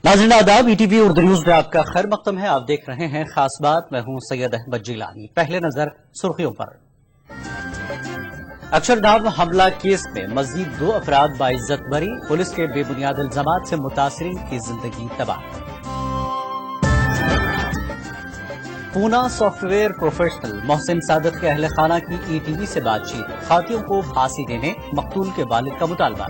नाज़रीन आदाब, ETV Urdu news में आपका खैर मकदम है। आप देख रहे हैं खास बात। मैं हूं सैयद अहमद जिलानी। पहले नजर सुर्खियों पर। अक्षरधाम हमला केस में मजीद 2 अफराद बाइज्जत बरी। पुलिस के बेबुनियाद इल्जामात से मुतासरीन की जिंदगी तबाह। पूना सॉफ्टवेयर प्रोफेशनल मोहसिन सादिक के अहल खाना की ETV से बातचीत। खातियों को फांसी देने मकतूल के वालिद का मुतालबा।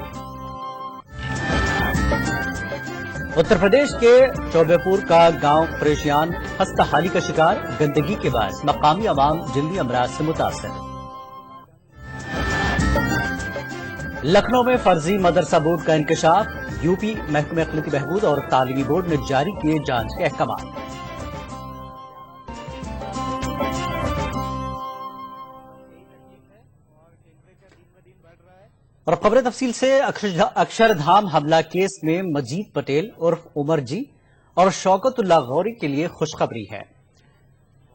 उत्तर प्रदेश के चौबेपुर का गांव परेशान खस्ताहाली का शिकार। गंदगी के बाद मकामी अवाम जल्दी अमराज से मुतासर। लखनऊ में फर्जी मदरसा बोर्ड का इंकशाफ। यूपी महकमे अखलाकी बहबूद और तालीमी बोर्ड ने जारी किए जांच के अहकाम। और खबर तफसील से अक्षरधाम हमला केस में मजीद पटेल उर्फ उमर जी और शौकतुल्लाह गौरी के लिए खुशखबरी है।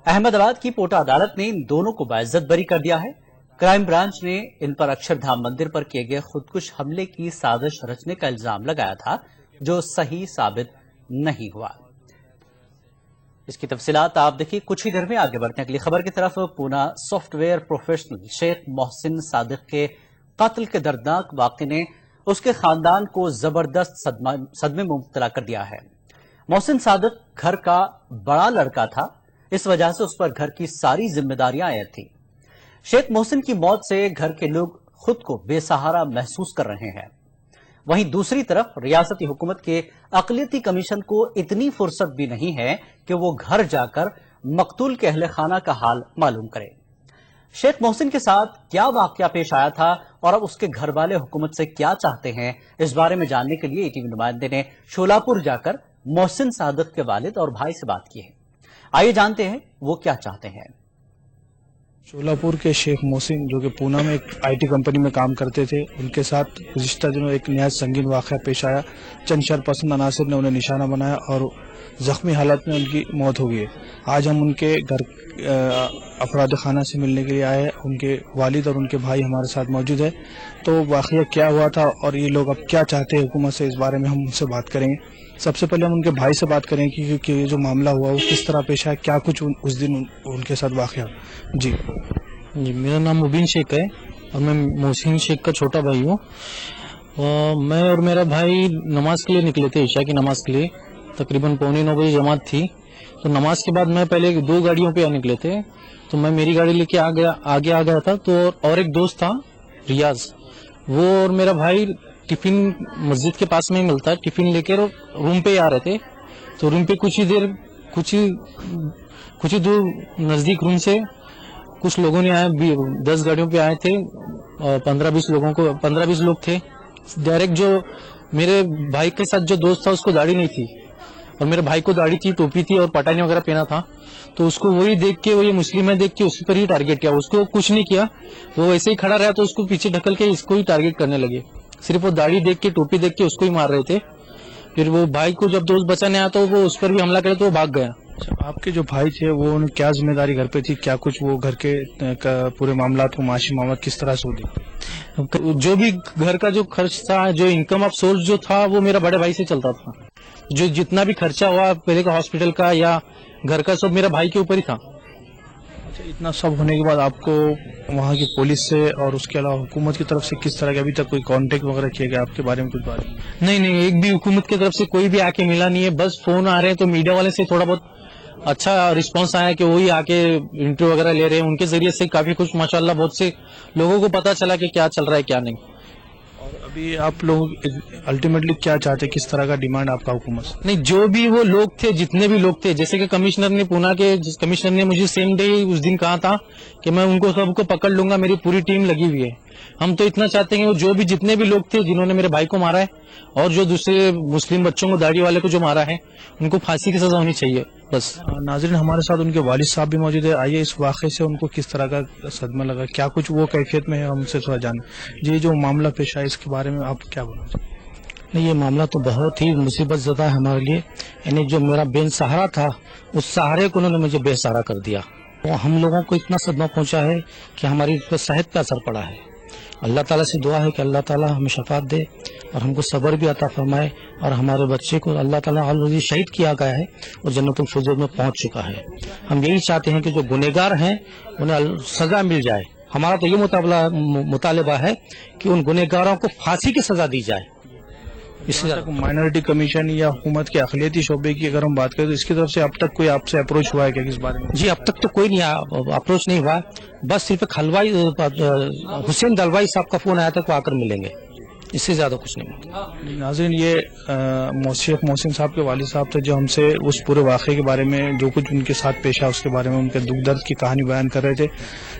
अहमदाबाद की पोटा अदालत ने इन दोनों को बाइज्जत बरी कर दिया है। क्राइम ब्रांच ने इन पर अक्षरधाम मंदिर पर किए गए खुदकुश हमले की साजिश रचने का इल्जाम लगाया था, जो सही साबित नहीं हुआ। इसकी तफसीलात आप देखिए कुछ ही देर में। आगे बढ़ते हैं अगली खबर की तरफ। पूना सॉफ्टवेयर प्रोफेशनल शेख मोहसिन सादिक के कत्ल के दर्दनाक वाक़े ने उसके खानदान को जबरदस्त सदमे में मुब्तला कर दिया है। मोहसिन सादिक घर का बड़ा लड़का था, इस वजह से उस पर घर की सारी जिम्मेदारियां आयत थी। शेख मोहसिन की मौत से घर के लोग खुद को बेसहारा महसूस कर रहे हैं। वहीं दूसरी तरफ रियासती हुकूमत के अक़लियती कमीशन को इतनी फुर्सत भी नहीं है कि वो घर जाकर मकतूल के अहले खाना का हाल मालूम करे। शेख मोहसिन के साथ क्या वाकया पेश आया था और अब उसके घर वाले हुकूमत से क्या चाहते हैं, इस बारे में जानने के लिए ETV नुमाइंदे ने शोलापुर जाकर मोहसिन सादिक के वालिद और भाई से बात की है। आइए जानते हैं वो क्या चाहते हैं। शोलापुर के शेख मोहसिन जो कि पूना में एक IT कंपनी में काम करते थे, उनके साथ गुज़िश्ता दिनों एक नहायत संगीन वाक़या पेश आया। चंद शरपसंद अनासिर ने उन्हें निशाना बनाया और जख्मी हालत में उनकी मौत हो गई है। आज हम उनके घर अफराद खाना से मिलने के लिए आए हैं। उनके वालिद और उनके भाई हमारे साथ मौजूद है। तो वाक़या क्या हुआ था और ये लोग अब क्या चाहते हैं हुकूमत से, इस बारे में हम उनसे बात करेंगे। सबसे पहले हम उनके भाई से बात करेंगे कि ये जो मामला हुआ वो किस तरह पेश आया, क्या कुछ उस दिन उनके साथ वाक़या। जी, मेरा नाम मुबीन शेख है और मैं मोहसिन शेख का छोटा भाई हूँ। मैं और मेरा भाई नमाज के लिए निकले थे, इशा की नमाज के लिए। तकरीबन 8:45 बजे जमात थी। तो नमाज के बाद मैं पहले 2 गाड़ियों पे निकले थे। तो मैं मेरी गाड़ी लेके आगे आ गया था। तो और एक दोस्त था रियाज, वो और मेरा भाई टिफिन मस्जिद के पास में ही मिलता है, टिफिन लेकर रूम पे आ रहे थे। तो रूम पे कुछ ही दूर नजदीक रूम से कुछ लोगों ने आए, 10 गाड़ियों पे आए थे और 15-20 लोग थे। डायरेक्ट जो मेरे भाई के साथ जो दोस्त था उसको दाढ़ी नहीं थी और मेरे भाई को दाढ़ी थी, टोपी थी और पटानी वगैरह पहना था। तो उसको वही देख के, वो ये मुस्लिम है देख के उसी पर ही टारगेट किया। उसको कुछ नहीं किया, वो वैसे ही खड़ा रहा तो उसको पीछे ढकल के इसको ही टारगेट करने लगे। सिर्फ वो दाढ़ी देख के, टोपी देख के उसको ही मार रहे थे। फिर वो भाई को जब दोस्त बचाने आया तो वो उस पर भी हमला करे तो वो भाग गया। आपके जो भाई थे वो उन्हें क्या जिम्मेदारी घर पे थी, क्या कुछ वो घर के पूरे मामला को माशी मामला किस तरह से होती? जो भी घर का जो खर्च था, जो इनकम ऑफ सोर्स जो था, वो मेरा बड़े भाई से चलता था। जो जितना भी खर्चा हुआ पहले का हॉस्पिटल का या घर का, सब मेरा भाई के ऊपर ही था। इतना सब होने के बाद आपको वहाँ की पुलिस से और उसके अलावा हुकूमत की तरफ से किस तरह के अभी तक कोई कांटेक्ट वगैरह किया गया आपके बारे में कुछ बात? नहीं, एक भी हुकूमत की तरफ से कोई भी आके मिला नहीं है। बस फोन आ रहे हैं तो मीडिया वाले से थोड़ा बहुत अच्छा रिस्पांस आया कि वही आके इंटरव्यू वगैरह ले रहे हैं। उनके जरिए से काफी कुछ माशाल्लाह बहुत से लोगों को पता चला कि क्या चल रहा है क्या नहीं। और अभी आप लोग अल्टीमेटली क्या चाहते, किस तरह का डिमांड आपका हुकूमत से? नहीं, जो भी वो लोग थे, जितने भी लोग थे, जैसे कि कमिश्नर ने, पूना के कमिश्नर ने मुझे सेम डे उस दिन कहा था कि मैं उनको सबको पकड़ लूंगा, मेरी पूरी टीम लगी हुई है। हम तो इतना चाहते हैं कि जो भी जितने भी लोग थे जिन्होंने मेरे भाई को मारा है और जो दूसरे मुस्लिम बच्चों को, दाढ़ी वाले को जो मारा है, उनको फांसी की सजा होनी चाहिए बस। नाज़रीन, हमारे साथ उनके वालिद साहब भी मौजूद है। आइए इस वाक़े से उनको किस तरह का सदमा लगा, क्या कुछ वो कैफियत में है, हमसे थोड़ा जाने। ये जो मामला पेश आया इसके बारे में आप क्या बोलना चाहिए? नहीं, ये मामला तो बहुत ही मुसीबत ज़दा है हमारे लिए। यानी जो मेरा बेसहारा था, उस सहारे को उन्होंने मुझे बेसहारा कर दिया। तो हम लोगों को इतना सदमा पहुंचा है कि हमारी सेहत पर असर पड़ा है। اللہ تعالیٰ سے دعا ہے کہ اللہ تعالیٰ ہمیں شفاعت دے اور ہم کو صبر بھی عطا فرمائے، اور ہمارے بچے کو اللہ تعالیٰ آلریڈی شہید کیا گیا ہے اور جنت الفردوس میں پہنچ چکا ہے۔ ہم یہی چاہتے ہیں کہ جو گنہگار ہیں انہیں سزا مل جائے۔ ہمارا تو یہ مطالبہ ہے کہ ان گنہگاروں کو پھانسی کی سزا دی جائے۔ اس سے مائنورٹی کمیشن یا حکومت کے اقلیتی شعبے کی اگر ہم بات کریں تو اس کی طرف سے اب تک کوئی آپ سے اپروچ ہوا ہے کیا اس بارے میں؟ جی اب تک تو کوئی نہیں اپروچ نہیں ہوا، بس صرف ایک حلوائی حسین دلوائی صاحب کا فون آیا تھا کہ آ کر ملیں گے، اس سے زیادہ کچھ نہیں۔ ناظرین، یہ شیخ محسن صاحب کے والد صاحب تھے جو ہم سے اس پورے واقعے کے بارے میں جو کچھ ان کے ساتھ پیش آیا اس کے بارے میں ان کے دکھ درد کی کہانی بیان کر رہے تھے۔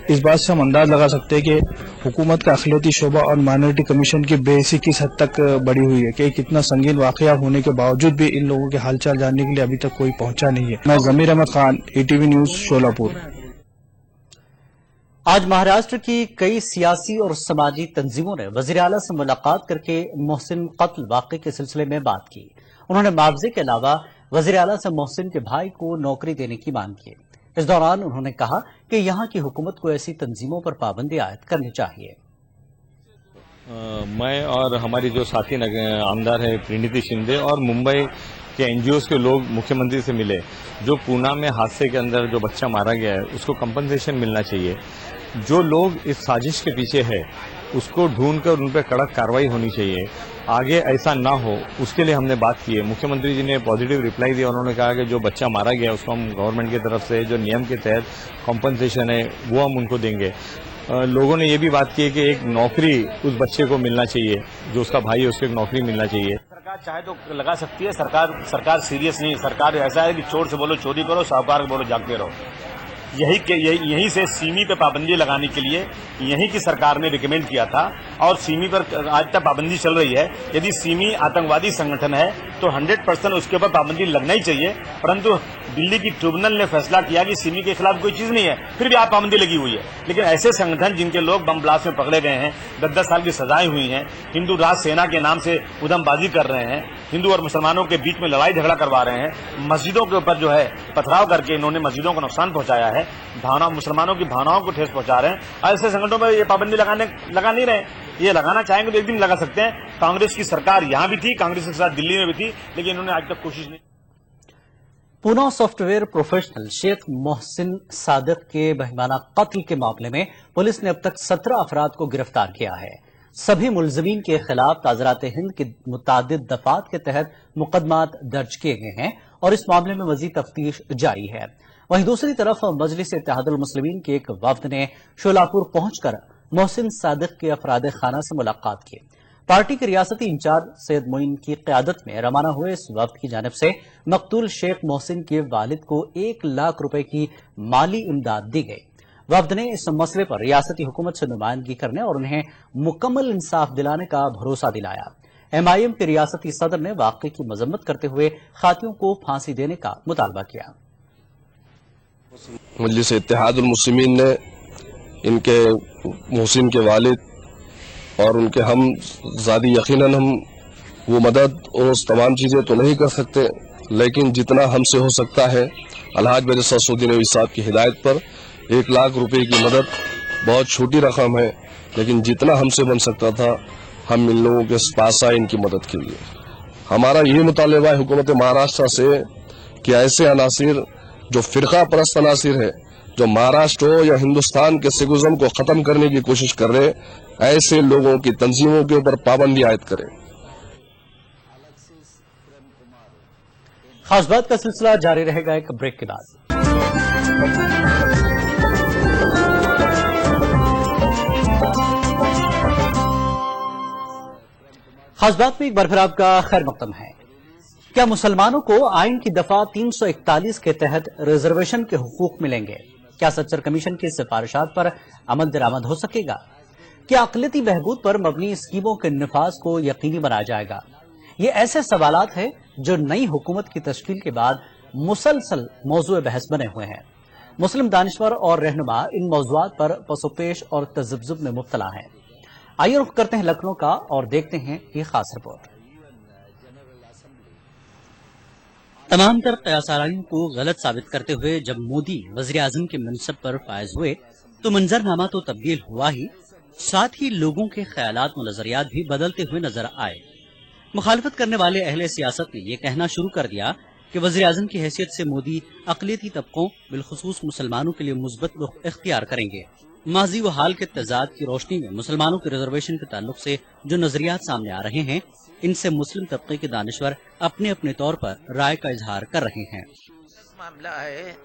اس بات سے ہم انداز لگا سکتے ہیں کہ حکومت کا اقلیتی شعبہ اور مائنورٹی کمیشن کی بے حسی کس حد تک بڑی ہوئی ہے کہ کتنا سنگین واقعہ ہونے کے باوجود بھی ان لوگوں کے حال چال جاننے کے لیے ابھی تک کوئی پہنچا نہیں ہے۔ میں ضمیر احمد خان، ETV نیوز، شولاپور۔ آج مہاراشٹر کی کئی سیاسی اور سماجی تنظیموں نے وزیر اعلیٰ سے ملاقات کر کے محسن قتل واقعے کے سلسلے میں بات کی۔ انہوں نے معاوضے کے علاوہ وزیر اعلیٰ سے محسن کے بھائی کو نوکری دینے کی مانگ کی۔ اس دوران انہوں نے کہا کہ یہاں کی حکومت کو ایسی تنظیموں پر پابندی عائد کرنی چاہیے۔ میں اور ہماری جو ساتھی آمدار ہے پرینیتی شندے اور ممبئی کے NGOs کے لوگ مکھیہ منتری سے ملے۔ جو پونا میں حادثے کے اندر جو بچہ مارا گیا ہے اس کو کمپنسیشن ملنا چاہیے۔ جو لوگ اس سازش کے پیچھے ہے اس کو ڈھونڈ کر ان پہ کڑک کارروائی ہونی چاہیے، آگے ایسا نہ ہو اس کے لیے ہم نے بات کی ہے۔ مکھیہ منتری جی نے پازیٹیو رپلائی دیا، انہوں نے کہا کہ جو بچہ مارا گیا اس کو ہم گورنمنٹ کی طرف سے جو نیم کے تحت کمپنسیشن ہے وہ ہم ان کو دیں گے۔ لوگوں نے یہ بھی بات کی ہے کہ ایک نوکری اس بچے کو ملنا چاہیے، جو اس کا بھائی ہے اس کو ایک نوکری ملنا چاہیے۔ سرکار چاہے تو لگا سکتی ہے، سرکار سیریس نہیں۔ سرکار ایسا ہے کہ چور سے بولو چوری کرو، ساہوکار سے بولو جاگتے رہو۔ یہی سے سیمی پہ پابندی لگانے کے لیے یہی کی سرکار نے ریکمینڈ کیا تھا، اور سیمی پر آج تک پابندی چل رہی ہے۔ یدی سیمی آتنکوادی سنگٹھن ہے تو 100% اس کے اوپر پابندی لگنا ہی چاہیے، پرنتو دلی کی ٹریبونل نے فیصلہ کیا کہ سیمی کے خلاف کوئی چیز نہیں ہے، پھر بھی آپ پابندی لگی ہوئی ہے۔ لیکن ایسے سنگٹھن جن کے لوگ بم بلاسٹ میں پکڑے گئے ہیں، 10 سال کی سزائیں ہوئی ہیں، ہندو راج سینا کے نام سے ادھم بازی کر رہے ہیں، ہندو اور مسلمانوں کے بیچ میں لڑائی جھگڑا کروا رہے ہیں، مسجدوں کے اوپر جو ہے پتھراؤ کر کے انہوں نے مسجدوں کو نقصان پہنچایا ہے، مسلمانوں کی بھاوناؤں کو ٹھیس پہنچا رہے ہیں، ایسے سنگٹھنوں میں یہ پابندی لگا نہیں رہے۔ یہ لگانا چاہیں گے تو ایک دن لگا سکتے ہیں۔ کانگریس کی سرکار یہاں بھی تھی، کانگریس کے ساتھ دلی میں بھی تھی، لیکن انہوں نے آج تک کوشش نہیں۔ پونا سافٹ ویئر پروفیشنل شیخ محسن صادق کے بہیمانہ قتل کے معاملے میں پولیس نے اب تک 17 افراد کو گرفتار کیا ہے۔ سبھی ملزمین کے خلاف تعزیرات ہند کی متعدد دفعات کے تحت مقدمات درج کیے گئے ہیں اور اس معاملے میں مزید تفتیش جاری ہے۔ وہیں دوسری طرف مجلس اتحاد المسلمین کے ایک وفد نے شولاپور پہنچ کر محسن صادق کے افراد خانہ سے ملاقات کی۔ پارٹی کے ریاستی انچارج سید معین کی قیادت میں روانہ ہوئے اس وفد کی جانب سے مقتول شیخ محسن کے والد کو 1 لاکھ روپے کی مالی امداد دی گئی۔ وفد نے اس مسئلے پر ریاستی حکومت سے نمائندگی کرنے اور انہیں مکمل انصاف دلانے کا بھروسہ دلایا۔ MIM کے ریاستی صدر نے واقعے کی مذمت کرتے ہوئے خاطیوں کو پھانسی دینے کا مطالبہ کیا۔ مجلس اتحاد المسلمین نے ان کے محسن کے والد اور ان کے ہم ذاتی یقیناً ہم وہ مدد اور تمام چیزیں تو نہیں کر سکتے، لیکن جتنا ہم سے ہو سکتا ہے الحاج میرے سعودی نبی صاحب کی ہدایت پر 1 لاکھ روپے کی مدد بہت چھوٹی رقم ہے، لیکن جتنا ہم سے بن سکتا تھا ہم ان لوگوں کے پاس آئے ان کی مدد کے لیے۔ ہمارا یہ مطالبہ ہے حکومت مہاراشٹر سے کہ ایسے عناصر جو فرقہ پرست عناصر ہے، جو مہاراشٹر ہو یا ہندوستان کے سیکولرزم کو ختم کرنے کی کوشش کر رہے، ایسے لوگوں کی تنظیموں کے اوپر پابندی عائد کریں۔ خاص بات کا سلسلہ جاری رہے گا ایک بریک کے بعد۔ خاص بات میں ایک بار پھر آپ کا خیر مقدم ہے۔ کیا مسلمانوں کو آئین کی دفعہ 341 کے تحت ریزرویشن کے حقوق ملیں گے؟ کیا سچر کمیشن کی سفارشات پر عمل درآمد ہو سکے گا؟ کیا اقلیتی بہبود پر مبنی اسکیموں کے نفاذ کو یقینی بنایا جائے گا؟ یہ ایسے سوالات ہیں جو نئی حکومت کی تشکیل کے بعد مسلسل موضوع بحث بنے ہوئے ہیں۔ مسلم دانشور اور رہنما ان موضوعات پر پس و پیش اور تذبذب میں مبتلا ہیں۔ آئیے رخ کرتے ہیں لکھنؤ کا اور دیکھتے ہیں یہ خاص رپورٹ۔ تمام تر قیاس آرائیوں کو غلط ثابت کرتے ہوئے جب مودی وزیر اعظم کے منصب پر فائز ہوئے تو منظرنامہ تو تبدیل ہوا ہی، साथ ही लोगों के ख्यालात व नजरियात भी बदलते हुए नजर आए। मुखालफत करने वाले अहले सियासत ने यह कहना शुरू कर दिया कि वज़ीर आज़म की हैसियत से मोदी अक़लियती तबकों बिलखुसूस मुसलमानों के लिए मुस्बत रुख इख्तियार करेंगे। माजी व हाल के तजाद की रोशनी में मुसलमानों के रिजर्वेशन के ताल्लुक से जो नजरियात सामने आ रहे हैं, इनसे मुस्लिम तबके के दानिश्वर अपने अपने तौर पर राय का इजहार कर रहे हैं। मामला है,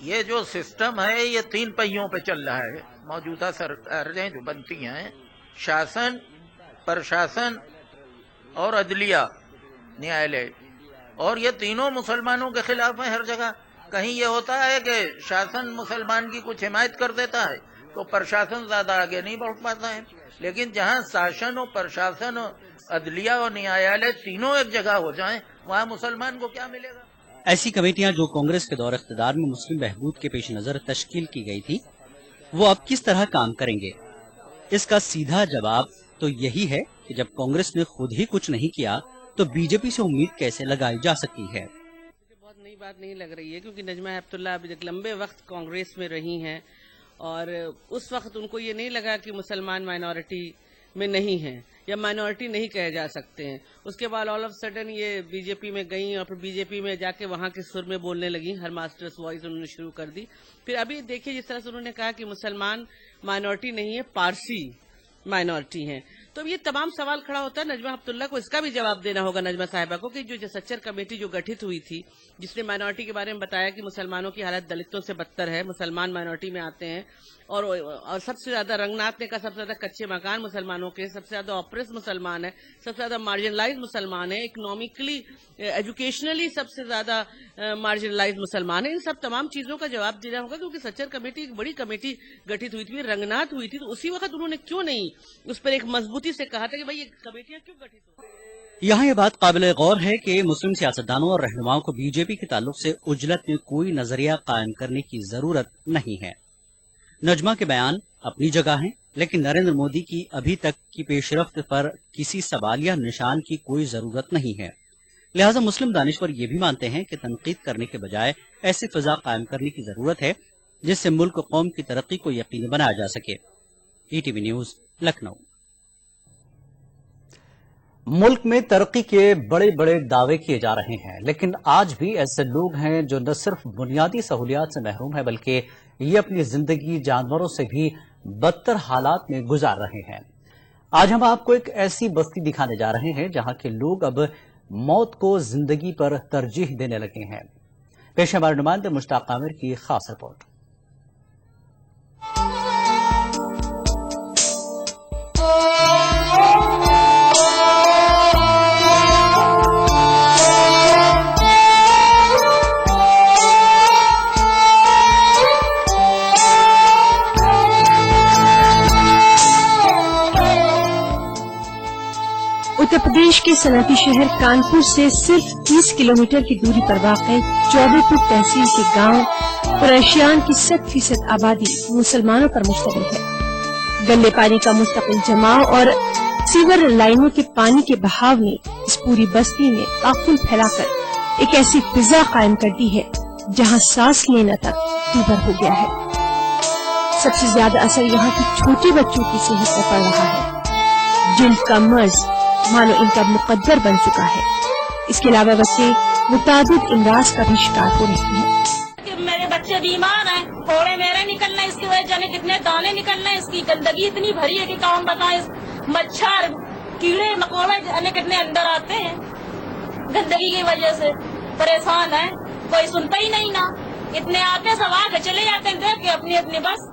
ये जो सिस्टम है ये 3 पहियों पे चल रहा है। मौजूदा सरकारें जो बनती हैं, शासन, प्रशासन और अदलिया, न्यायालय, और ये तीनों मुसलमानों के खिलाफ हैं हर जगह। कहीं ये होता है कि शासन मुसलमान की कुछ हिमायत कर देता है तो प्रशासन ज्यादा आगे नहीं बढ़ पाता है, लेकिन जहाँ शासन और प्रशासन और अदलिया और न्यायालय तीनों एक जगह हो जाएं, वहाँ मुसलमान को क्या मिलेगा? ऐसी कमेटियां जो कांग्रेस के दौर इख्तिदार में मुस्लिम बहबूद के पेश नजर तश्कील की गई थी, वो अब किस तरह काम करेंगे? इसका सीधा जवाब तो यही है कि जब कांग्रेस ने खुद ही कुछ नहीं किया तो बीजेपी से उम्मीद कैसे लगाई जा सकती है? बहुत नई बात नहीं लग रही है, क्योंकि नजमा हेपतुल्लाह अभी तक लंबे वक्त कांग्रेस में रही हैं और उस वक्त उनको ये नहीं लगा कि मुसलमान माइनॉरिटी में नहीं हैं या माइनॉरिटी नहीं कहे जा सकते हैं। उसके बाद ऑल ऑफ सडन ये बीजेपी में गई और फिर बीजेपी में जाके वहां के सुर में बोलने लगी, हर मास्टर्स वॉइस उन्होंने शुरू कर दी। फिर अभी देखिए जिस तरह से उन्होंने कहा कि मुसलमान माइनॉरिटी नहीं है, पारसी माइनॉरिटी हैं। तो ये तमाम सवाल खड़ा होता है। नजमा हेपतुल्लाह को इसका भी जवाब देना होगा, नजमा साहिबा को, कि जो सच्चर कमेटी जो गठित हुई थी, जिसने माइनॉरिटी के बारे में बताया कि मुसलमानों की हालत दलितों से बदतर है, मुसलमान माइनॉरिटी में आते हैं और सबसे ज्यादा रंगनाथ ने कहा सबसे ज्यादा कच्चे मकान मुसलमानों के, सबसे ज्यादा ऑप्रेस मुसलमान है, सबसे ज्यादा मार्जिनलाइज मुसलमान है, इकोनॉमिकली एजुकेशनली सबसे ज्यादा मार्जिनलाइज मुसलमान है। इन सब तमाम चीजों का जवाब देना होगा, क्योंकि सच्चर कमेटी एक बड़ी कमेटी गठित हुई थी, रंगनाथ हुई थी, तो उसी वक्त उन्होंने क्यों नहीं उस पर एक मजबूती से कहा था कि भाई ये कमेटियां क्यों गठित हुई? यहाँ ये बात काबिल गौर है कि मुस्लिम सियासतदानों और रहनुमाओं को बीजेपी के ताल्लुक से उजलत में कोई नजरिया कायम करने की जरूरत नहीं है। नजमा के बयान अपनी जगह हैं, लेकिन नरेंद्र मोदी की अभी तक की पेशरफ्त पर किसी सवालिया निशान की कोई जरूरत नहीं है। लिहाजा मुस्लिम दानिश्वर ये भी मानते हैं कि तनकीद करने के बजाय ऐसी फिजा कायम करने की जरूरत है जिससे मुल्क कौम की तरक्की को यकीनी बनाया जा सके। ETV news, Lucknow. मुल्क में तरक्की के बड़े बड़े दावे किए जा रहे हैं, लेकिन आज भी ऐसे लोग हैं जो न सिर्फ बुनियादी सहूलियात से महरूम है, बल्कि ये अपनी जिंदगी जानवरों से भी बदतर हालात में गुजार रहे हैं। आज हम आपको एक ऐसी बस्ती दिखाने जा रहे हैं जहां के लोग अब मौत को जिंदगी पर तरजीह देने लगे हैं। पेश हमारे नुमाइंदे मुश्ताक आमिर की खास रिपोर्ट। उत्तर प्रदेश के सनअती शहर कानपुर से सिर्फ 30 किलोमीटर की दूरी पर वाक़ई चौबेपुर तहसील के गांव कुरैशियान की 100% आबादी मुसलमानों पर मुश्तमिल है। गंदे पानी का मुस्तकिल जमाव और सीवर लाइनों के पानी के बहाव ने इस पूरी बस्ती में ताफुल फैलाकर एक ऐसी फिजा कायम कर दी है जहां सांस लेना तक दूभर हो गया है। सबसे ज्यादा असर यहाँ के छोटे बच्चों की सेहत पर पड़ रहा है। जिल्द का मर्ज मानो इनका मुकद्दर बन चुका है। इसके अलावा बच्चे मुताबिद इमराज का भी शिकार हो रहे हैं। मेरे बच्चे बीमार हैं, फोड़े मेरे निकलना है, इसकी वजह जाने कितने दाने निकलना है, इसकी गंदगी इतनी भरी है कि कौन बताए। मच्छर, कीड़े मकोड़े जाने कितने अंदर आते हैं, गंदगी की वजह से परेशान है। कोई सुनता ही नहीं ना, इतने आते सब आके चले जाते हैं देख के अपनी अपनी बस।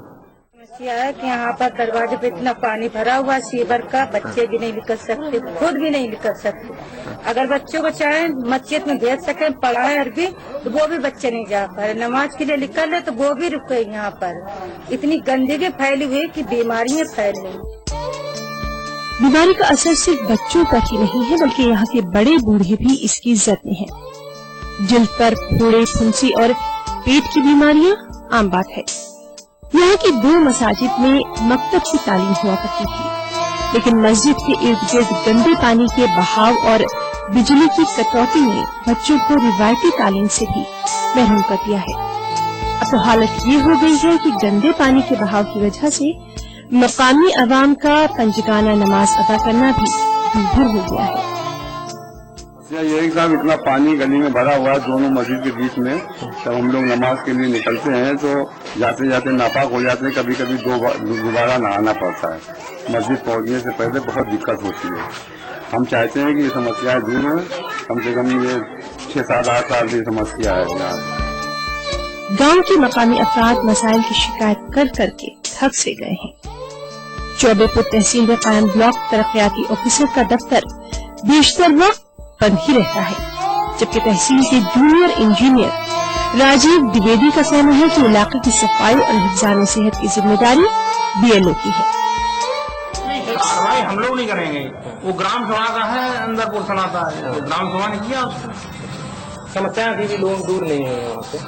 समस्या है कि यहाँ पर दरवाजे पे इतना पानी भरा हुआ सीवर का, बच्चे भी नहीं निकल सकते, खुद भी नहीं निकल सकते। अगर बच्चों को चाहे मस्जिद में भेज सके पढ़ाए अरबी तो वो भी बच्चे नहीं जा पा रहे, नमाज के लिए निकल रहे तो वो भी रुके। यहाँ पर इतनी गंदगी फैली हुई कि बीमारियाँ फैल रही। बीमारी का असर सिर्फ बच्चों पर ही नहीं है, बल्कि यहाँ के बड़े बूढ़े भी इसकी जद में हैं। जिल्द पर फोड़े, फुंसी और पेट की बीमारियां आम बात है। यहाँ की 2 मसाजिद में मकतब की तालीम हुआ करती थी, लेकिन मस्जिद के इर्द गिर्द गंदे पानी के बहाव और बिजली की कटौती ने बच्चों को रिवायती तालीम से भी महरूम कर दिया है। अब तो हालत ये हो गई है कि गंदे पानी के बहाव की वजह से मकामी अवाम का पंजगाना नमाज अदा करना भी दूभर हो गया है। यही साहब, इतना पानी गली में भरा हुआ है दोनों मस्जिद के बीच में। जब हम लोग नमाज के लिए निकलते हैं तो जाते जाते नापाक हो जाते हैं, कभी कभी दोबारा नहाना पड़ता है। मस्जिद पहुंचने से पहले बहुत दिक्कत होती है। हम चाहते हैं कि ये समस्याएं दूर हों। कम से कम ये 6-7-8 साल की समस्या है यहाँ। गांव के मकामी अफराद मसाइल की शिकायत कर करके थक से गए हैं। चौबेपुर तहसील में कायम ब्लॉक तरक्याती ऑफिसर का दफ्तर बेशतर वक्त बंद ही रहता है, जबकि तहसील के जूनियर इंजीनियर राजीव द्विवेदी का कहना है कि इलाके की सफाई और हिफ्ज़ान सेहत की जिम्मेदारी BLO की है। कार्रवाई हम लोग नहीं करेंगे, वो ग्राम सभा का है, अंदर पोर्सन आता है, तो ग्राम सभा ने किया उसको। समस्याएं अभी भी लोग दूर नहीं है वहाँ से,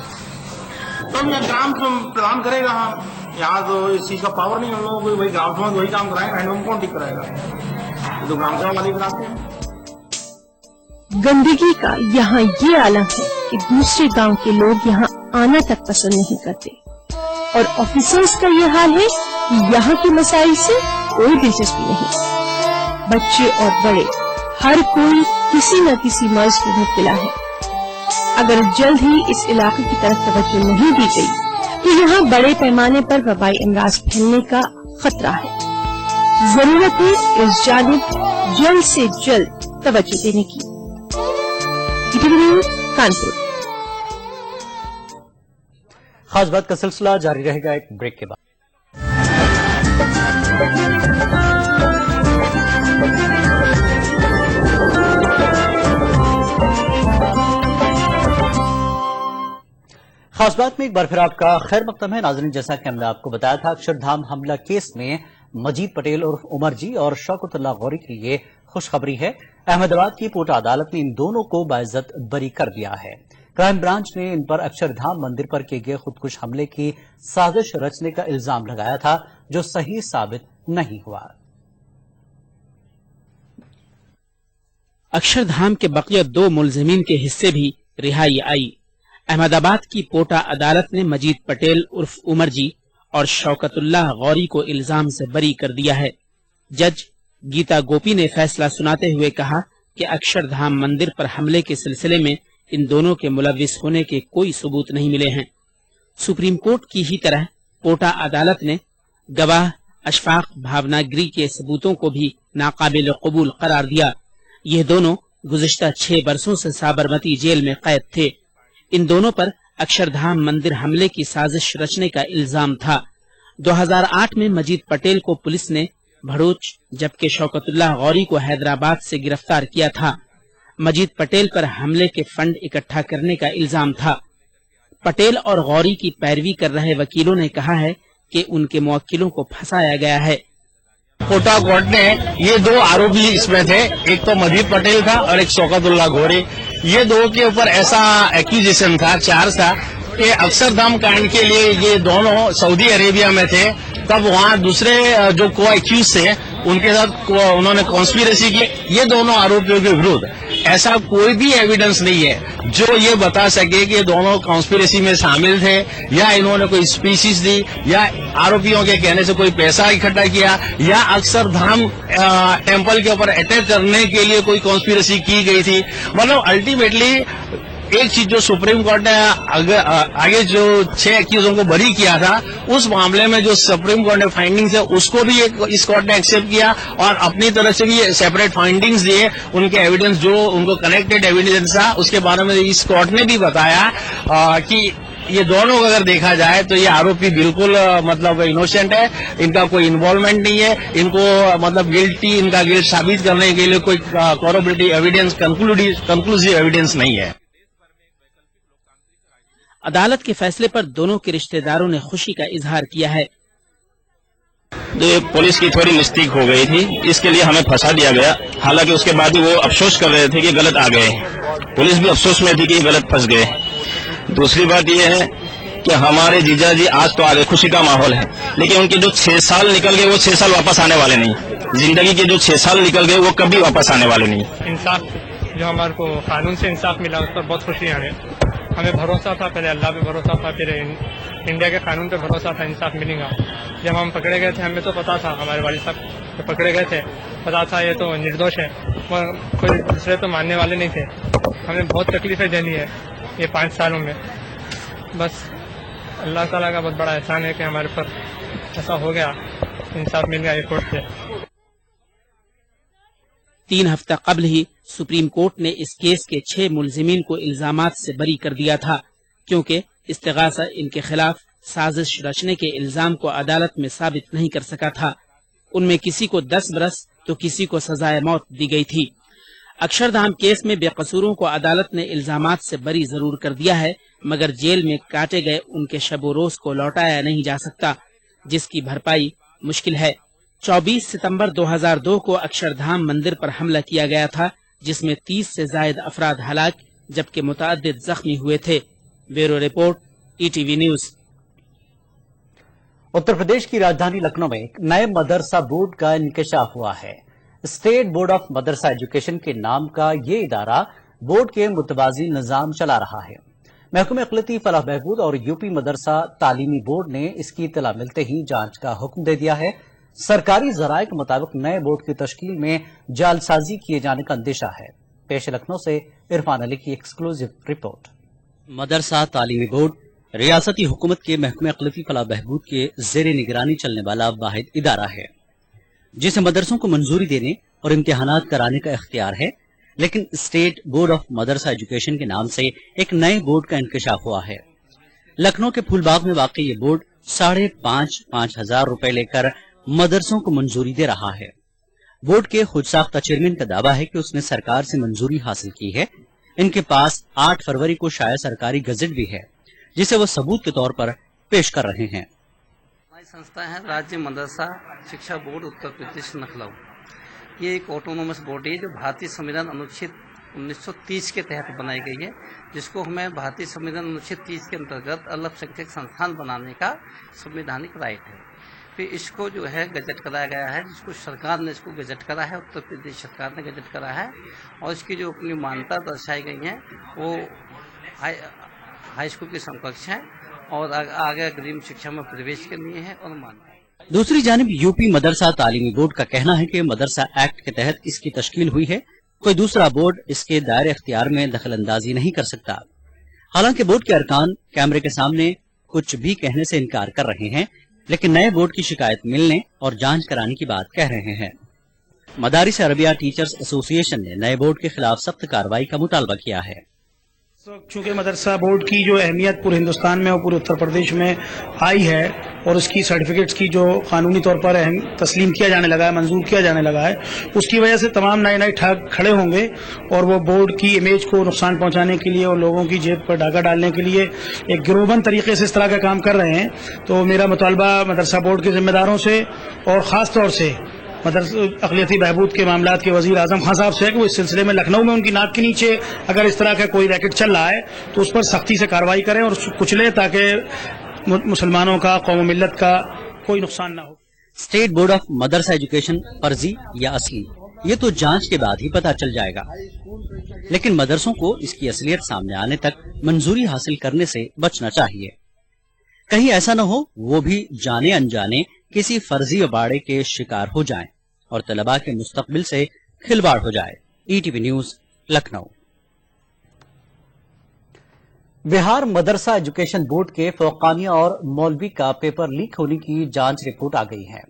तो हम यहाँ ग्राम प्रदान करेगा। हम यहाँ तो इस चीज का पावर नहीं हम लोगों को, वही ग्राम सभा वही काम कराएंगे, हैंडपंप कौन ठीक कराएगा, तो ग्राम सभा वाले कराते हैं। गंदगी का यहाँ ये आलम है कि दूसरे गांव के लोग यहाँ आना तक पसंद नहीं करते, और ऑफिसर्स का ये हाल है कि यहाँ के मसाइल से कोई दिलचस्पी नहीं। बच्चे और बड़े हर कोई किसी न किसी मर्ज में मुब्तला है। अगर जल्द ही इस इलाके की तरफ तवज्जो नहीं दी गई तो यहाँ बड़े पैमाने पर वबाई अमराज फैलने का खतरा है। जरूरत है इस जानिब जल्द से जल्द तवज्जो देने की। कानपुर। खास बात का सिलसिला जारी रहेगा एक ब्रेक के बाद। खास बात में एक बार फिर आपका खैर मकदम है नाज़रीन। जैसा कि हमने आपको बताया था, अक्षरधाम हमला केस में मजीद पटेल और उमर जी और शौकतुल्लाह गौरी के लिए खुशखबरी है। अहमदाबाद की पोटा अदालत ने इन दोनों को बाइज्जत बरी कर दिया है। क्राइम ब्रांच ने इन पर अक्षरधाम मंदिर पर किए गए खुदकुश हमले की साजिश रचने का इल्जाम लगाया था, जो सही साबित नहीं हुआ। अक्षरधाम के बकिया 2 मुलजिमीन के हिस्से भी रिहाई आई। अहमदाबाद की पोटा अदालत ने मजीद पटेल उर्फ उमर जी और शौकतुल्लाह गौरी को इल्जाम से बरी कर दिया है। जज गीता गोपी ने फैसला सुनाते हुए कहा कि अक्षरधाम मंदिर पर हमले के सिलसिले में इन दोनों के मुलविस होने के कोई सबूत नहीं मिले हैं। सुप्रीम कोर्ट की ही तरह पोटा अदालत ने गवाह अशफाक भावनागिरी के सबूतों को भी नाकाबिल कबूल करार दिया। ये दोनों गुज़िश्ता 6 बरसों से साबरमती जेल में कैद थे। इन दोनों पर अक्षरधाम मंदिर हमले की साजिश रचने का इल्जाम था। 2008 में मजीद पटेल को पुलिस ने भरूच जबकि शौकतुल्लाह गौरी को हैदराबाद से गिरफ्तार किया था। मजीद पटेल पर हमले के फंड इकट्ठा करने का इल्जाम था। पटेल और गौरी की पैरवी कर रहे वकीलों ने कहा है कि उनके मुवक्किलों को फंसाया गया है। कोटा कोर्ट ने ये 2 आरोपी इसमें थे, एक तो मजीद पटेल था और एक शौकतुल्लाह गौरी। ये 2 के ऊपर ऐसा एक्यूजेशन था, चार्ज था कि अक्षरधाम कांड के लिए ये दोनों सऊदी अरेबिया में थे। तब वहाँ दूसरे जो को एक्यूज थे उनके साथ उन्होंने कॉन्स्पिरेसी की। ये दोनों आरोपियों के विरुद्ध ऐसा कोई भी एविडेंस नहीं है जो ये बता सके कि ये दोनों कॉन्स्पिरेसी में शामिल थे या इन्होंने कोई स्पीसीज दी या आरोपियों के कहने से कोई पैसा इकट्ठा किया या अक्षरधाम टेम्पल के ऊपर अटैक करने के लिए कोई कॉन्स्पिरेसी की गई थी। मतलब अल्टीमेटली एक चीज जो सुप्रीम कोर्ट ने आगे जो 6 एक्यूजों को बरी किया था, उस मामले में जो सुप्रीम कोर्ट ने फाइंडिंग्स है उसको भी इस कोर्ट ने एक्सेप्ट किया और अपनी तरफ से भी सेपरेट फाइंडिंग्स दिए। उनके एविडेंस जो उनको कनेक्टेड एविडेंस था उसके बारे में इस कोर्ट ने भी बताया कि ये दोनों को अगर देखा जाए तो ये आरोपी बिल्कुल मतलब इनोसेंट है, इनका कोई इन्वॉल्वमेंट नहीं है। इनको मतलब गिल्टी, इनका गिल्ट साबित करने के लिए कोई कॉरोबरेटिव एविडेंस, कंक्लूसिव एविडेंस नहीं है। अदालत के फैसले पर दोनों के रिश्तेदारों ने खुशी का इजहार किया है। पुलिस की थोड़ी मिस्टेक हो गई थी, इसके लिए हमें फंसा दिया गया। हालांकि उसके बाद भी वो अफसोस कर रहे थे कि गलत आ गए। पुलिस भी अफसोस में थी कि गलत फंस गए। दूसरी बात यह है कि हमारे जीजा जी आज तो आ गए, खुशी का माहौल है, लेकिन उनके जो 6 साल निकल गए वो 6 साल वापस आने वाले नहीं। जिंदगी के जो 6 साल निकल गए वो कभी वापस आने वाले नहीं। इंसाफ जो हमारे को कानून से इंसाफ मिला उस पर बहुत खुशी है। हमें भरोसा था, पहले अल्लाह पे भरोसा था, फिर इंडिया के कानून पे भरोसा था, इंसाफ मिलेगा। जब हम पकड़े गए थे हमें तो पता था, हमारे वालिद साहब जो पकड़े गए थे पता था ये तो निर्दोष है, मगर कोई दूसरे तो मानने वाले नहीं थे। हमें बहुत तकलीफें झेली है ये 5 सालों में। बस अल्लाह ताला का बहुत बड़ा एहसान है कि हमारे पर ऐसा हो गया, इंसाफ मिल गया ये कोर्ट से। 3 हफ्ता कबल ही सुप्रीम कोर्ट ने इस केस के 6 मुलजिमीन को इल्जामात से बरी कर दिया था, क्योंकि इस्तिगासा इनके खिलाफ साजिश रचने के इल्जाम को अदालत में साबित नहीं कर सका था। उनमें किसी को 10 बरस तो किसी को सजाए मौत दी गई थी। अक्षरधाम केस में बेकसूरों को अदालत ने इल्जामात से बरी जरूर कर दिया है, मगर जेल में काटे गए उनके शबो रोज को लौटाया नहीं जा सकता, जिसकी भरपाई मुश्किल है। 24 सितंबर 2002 को अक्षरधाम मंदिर पर हमला किया गया था, जिसमें 30 से ज्यादा अफराद हलाक जबकि मुतअद्दिद जख्मी हुए थे। Bureau report, ETV news. Uttar Pradesh की राजधानी लखनऊ में एक नए मदरसा बोर्ड का इंकशाफ हुआ है। State board of Madrasa education के नाम का ये इदारा बोर्ड के मुतवाजी निजाम चला रहा है। महकमे इक़लियती फलाह बहबूद और यूपी मदरसा तालीमी बोर्ड ने इसकी इत्तला मिलते ही जांच का हुक्म दे दिया है। सरकारी जराये के मुताबिक नए बोर्ड की तश्कील में जालसाजी किए जाने का अंदेशा है। पेश लखनऊ से इरफान अली की एक्सक्लूसिव रिपोर्ट। मदरसा तालीमी बोर्ड रियासती हुकूमत के महकमे इक़लियती फलाह बहबूद के ज़ेरे निगरानी चलने वाला वाहिद इदारा है, जिसे मदरसों को मंजूरी देने और इम्तिहानात कराने का इख्तियार है। लेकिन state board of Madrasa education के नाम से एक नए बोर्ड का इंकशाफ हुआ है। लखनऊ के फूलबाग में वाक़ई ये बोर्ड 5,500 हजार रुपए लेकर मदरसों को मंजूरी दे रहा है। बोर्ड के खुद साख्ता चेयरमैन का दावा है कि उसने सरकार से मंजूरी हासिल की है। इनके पास 8 फरवरी को शाया सरकारी गजट भी है, जिसे वो सबूत के तौर पर पेश कर रहे हैं। हमारी संस्था है राज्य मदरसा शिक्षा बोर्ड उत्तर प्रदेश लखनऊ। ये एक ऑटोनोमस बॉडी है जो भारतीय संविधान अनुच्छेद 1930 के तहत बनाई गई है, जिसको हमें भारतीय संविधान अनुच्छेद 30 के अंतर्गत अल्पसंख्यक संस्थान बनाने का संवैधानिक राइट है। फिर इसको जो है गजट कराया गया है, जिसको सरकार ने इसको गजट करा है, उत्तर प्रदेश सरकार ने गजट करा है, और इसकी जो अपनी मान्यता दर्शाई गई है वो हाई स्कूल के समकक्ष है और आगे अग्रिम शिक्षा में प्रवेश के लिए है और मान्य। दूसरी जानिब यूपी मदरसा तालीमी बोर्ड का कहना है कि मदरसा एक्ट के तहत इसकी तश्कील हुई है, कोई दूसरा बोर्ड इसके दायरे इख्तियार में दखल अंदाजी नहीं कर सकता। हालांकि बोर्ड के अरकान कैमरे के सामने कुछ भी कहने से इनकार कर रहे हैं, लेकिन नए बोर्ड की शिकायत मिलने और जांच कराने की बात कह रहे हैं। मदारिस अरबिया टीचर्स एसोसिएशन ने नए बोर्ड के खिलाफ सख्त कार्रवाई का मुतालबा किया है। चूंकि मदरसा बोर्ड की जो अहमियत पूरे हिंदुस्तान में और पूरे उत्तर प्रदेश में आई है और उसकी सर्टिफिकेट्स की जो कानूनी तौर पर तस्लीम किया जाने लगा है, मंजूर किया जाने लगा है, उसकी वजह से तमाम नए ठग खड़े होंगे और वो बोर्ड की इमेज को नुकसान पहुंचाने के लिए और लोगों की जेब पर डाका डालने के लिए एक गिरोहबंद तरीके से इस तरह का काम कर रहे हैं। तो मेरा मुतालबा मदरसा बोर्ड के जिम्मेदारों से और ख़ास तौर से मदरसा अक़लियती बहबूद के मामलात के वज़ीर आज़म खान साहब से है कि वो इस सिलसिले में लखनऊ में उनकी नाक के नीचे अगर इस तरह का कोई रैकेट चल रहा है तो उस पर सख्ती से कार्रवाई करें और कुचलें, ताकि मुसलमानों का, कौम मिल्लत का कोई नुकसान ना हो। State board of Madrasa education फर्जी या असली, ये तो जांच के बाद ही पता चल जाएगा, लेकिन मदरसों को इसकी असलियत सामने आने तक मंजूरी हासिल करने से बचना चाहिए। कहीं ऐसा न हो वो भी जाने अनजाने किसी फर्जी अबाड़े के शिकार हो जाएं और तलबा के मुस्तकबिल से खिलवाड़ हो जाए। ETV news Lucknow. बिहार मदरसा एजुकेशन बोर्ड के फौकानिया और मौलवी का पेपर लीक होने की जांच रिपोर्ट आ गई है।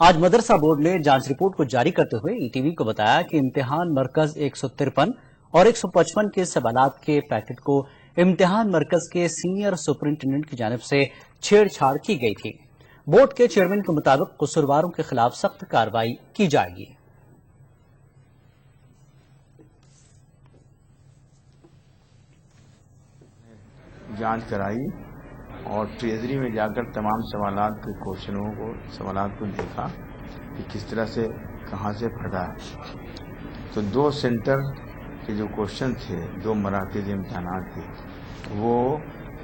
आज मदरसा बोर्ड ने जांच रिपोर्ट को जारी करते हुए ETV को बताया कि इम्तिहान मरकज 153 और 155 के सवालात के पैकेट को इम्तिहान मरकज के सीनियर सुपरिंटेंडेंट की जानिब से छेड़छाड़ की गई थी। बोर्ड के चेयरमैन के मुताबिक कसूरवारों के खिलाफ सख्त कार्रवाई की जाएगी। जांच कराई और ट्रेजरी में जाकर तमाम सवालात के क्वेश्चनों को सवालात को देखा कि किस तरह से कहां से फटा है। तो 2 सेंटर के जो क्वेश्चन थे, 2 मराकज़ इम्तिहानात थे, वो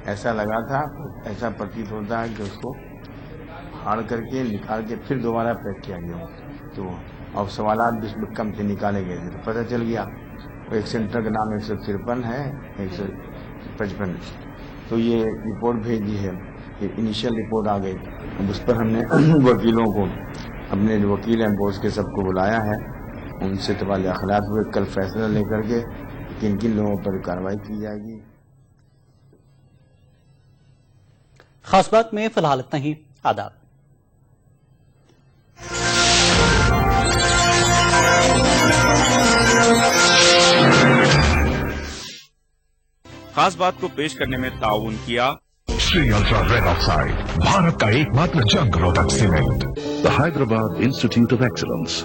ऐसा लगा था, ऐसा प्रतीत होता है कि उसको फाड़ करके निकाल के फिर दोबारा पैक किया गया। तो अब सवालात भी इसमें कम से निकाले गए थे, तो पता चल गया वो एक सेंटर का नाम 153 है, 55। तो ये रिपोर्ट भेज दी है, ये इनिशियल रिपोर्ट आ गई। अब उस पर हमने वकीलों को, अपने जो वकील हैं बोस के सबको बुलाया है, उनसे तबादला अखलात हुए, कल फैसला लेकर के किन किन लोगों पर कार्रवाई की जाएगी। खास बात में फिलहाल इतना ही। आदाब। खास बात को पेश करने में ताउन किया Shri ultra red oxide, Bharat का एकमात्र जंग रोधक cement, the Hyderabad institute of excellence.